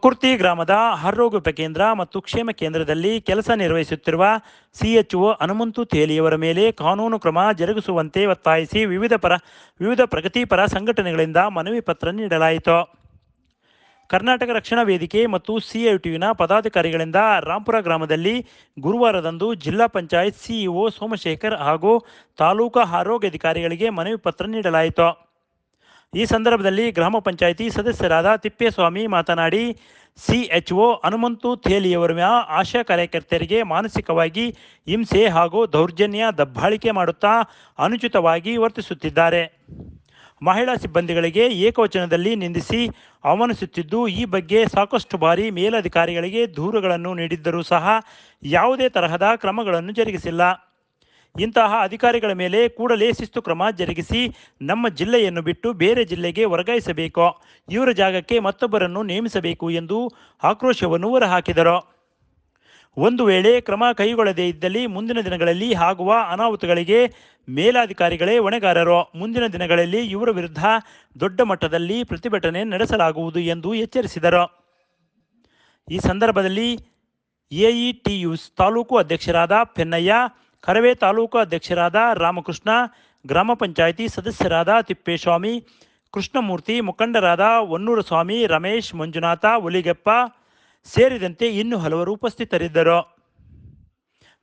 ಕುಕುರ್ತಿ ಗ್ರಾಮದ ಹರ್ರೋಗ ಉಪಕೇಂದ್ರ ಮತ್ತು ಕ್ಷೇಮ ಕೇಂದ್ರದಲ್ಲಿ ಕೆಲಸ ನಿರ್ವಹಿಸುತ್ತಿರುವ ಸಿಎಚ್ಒ ಹನುಮಂತು ತೇಲಿಯವರ ಮೇಲೆ ಕಾನೂನು ಕ್ರಮ ಜರುಗಿಸುವಂತೆ ಒತ್ತಾಯಿಸಿ ವಿವಿಧ ಪ್ರಗತಿಪರ ಸಂಘಟನೆಗಳಿಂದ ಮನವಿ ಪತ್ರ ನೀಡಲಾಯಿತು. ಕರ್ನಾಟಕ ರಕ್ಷಣಾ ವೇದಿಕೆ ಮತ್ತು ಸಿಐಟಿಯುನ ಪದಾಧಿಕಾರಿಗಳಿಂದ ರಾಂಪುರ ಗ್ರಾಮದಲ್ಲಿ ಗುರುವಾರದಂದು ಜಿಲ್ಲಾ ಪಂಚಾಯತ್ ಸಿಇಒ ಸೋಮಶೇಖರ್ ಹಾಗೂ ತಾಲೂಕಾ ಆರೋಗ್ಯಾಧಿಕಾರಿಗಳಿಗೆ ಮನವಿ ಪತ್ರ ನೀಡಲಾಯಿತು. ಈ ಸಂದರ್ಭದಲ್ಲಿ ಗ್ರಾಮ ಪಂಚಾಯಿತಿ ಸದಸ್ಯರಾದ ತಿಪ್ಪೇಸ್ವಾಮಿ ಮಾತನಾಡಿ, ಸಿಎಚ್ಒ ಹನುಮಂತು ತೇಲಿಯವರ ಆಶಾ ಕಾರ್ಯಕರ್ತೆಯರಿಗೆ ಮಾನಸಿಕವಾಗಿ ಹಿಂಸೆ ಹಾಗೂ ದೌರ್ಜನ್ಯ ದಬ್ಬಾಳಿಕೆ ಮಾಡುತ್ತಾ ಅನುಚಿತವಾಗಿ ವರ್ತಿಸುತ್ತಿದ್ದಾರೆ. ಮಹಿಳಾ ಸಿಬ್ಬಂದಿಗಳಿಗೆ ಏಕವಚನದಲ್ಲಿ ನಿಂದಿಸಿ ಅವಮಾನಿಸುತ್ತಿದ್ದು, ಈ ಬಗ್ಗೆ ಸಾಕಷ್ಟು ಬಾರಿ ಮೇಲಧಿಕಾರಿಗಳಿಗೆ ದೂರುಗಳನ್ನು ನೀಡಿದ್ದರೂ ಸಹ ಯಾವುದೇ ತರಹದ ಕ್ರಮಗಳನ್ನು ಜರುಗಿಸಿಲ್ಲ. ಇಂತಹ ಅಧಿಕಾರಿಗಳ ಮೇಲೆ ಕೂಡಲೇ ಶಿಸ್ತು ಕ್ರಮ ಜರುಗಿಸಿ ನಮ್ಮ ಜಿಲ್ಲೆಯನ್ನು ಬಿಟ್ಟು ಬೇರೆ ಜಿಲ್ಲೆಗೆ ವರ್ಗಾಯಿಸಬೇಕು, ಇವರ ಜಾಗಕ್ಕೆ ಮತ್ತೊಬ್ಬರನ್ನು ನೇಮಿಸಬೇಕು ಎಂದು ಆಕ್ರೋಶವನ್ನು ಹೊರಹಾಕಿದರು. ಒಂದು ವೇಳೆ ಕ್ರಮ ಕೈಗೊಳ್ಳದೇ ಇದ್ದಲ್ಲಿ ಮುಂದಿನ ದಿನಗಳಲ್ಲಿ ಆಗುವ ಅನಾಹುತಗಳಿಗೆ ಮೇಲಾಧಿಕಾರಿಗಳೇ ಹೊಣೆಗಾರರು. ಮುಂದಿನ ದಿನಗಳಲ್ಲಿ ಇವರ ವಿರುದ್ಧ ದೊಡ್ಡ ಮಟ್ಟದಲ್ಲಿ ಪ್ರತಿಭಟನೆ ನಡೆಸಲಾಗುವುದು ಎಂದು ಎಚ್ಚರಿಸಿದರು. ಈ ಸಂದರ್ಭದಲ್ಲಿ ಎಇಟಿಯುಸ್ ತಾಲೂಕು ಅಧ್ಯಕ್ಷರಾದ ಪೆನ್ನಯ್ಯ, ಕರವೇ ತಾಲೂಕು ಅಧ್ಯಕ್ಷರಾದ ರಾಮಕೃಷ್ಣ, ಗ್ರಾಮ ಪಂಚಾಯಿತಿ ಸದಸ್ಯರಾದ ತಿಪ್ಪೇಸ್ವಾಮಿ, ಕೃಷ್ಣಮೂರ್ತಿ, ಮುಖಂಡರಾದ ಹೊನ್ನೂರು ಸ್ವಾಮಿ, ರಮೇಶ್, ಮಂಜುನಾಥ, ಹುಲಿಗೆಪ್ಪ ಸೇರಿದಂತೆ ಇನ್ನೂ ಹಲವರು ಉಪಸ್ಥಿತರಿದ್ದರು.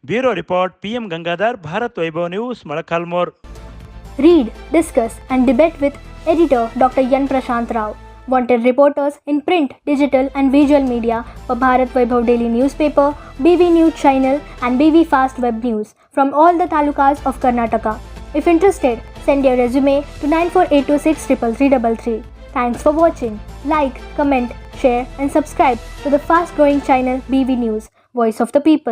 Bureau report, PM Gangadhar, Bharat Vaibhav news, Molakalmuru. Read, discuss and debate with editor Dr. Yan Prashant Rao. Wanted reporters in print, digital and visual media for Bharat Vaibhav Daily Newspaper, BV News Channel and BV Fast Web News from all the talukas of Karnataka. If interested, send your resume to 9482633333. Thanks for watching. Like, comment, share and subscribe to the fast growing channel BV News, Voice of the People.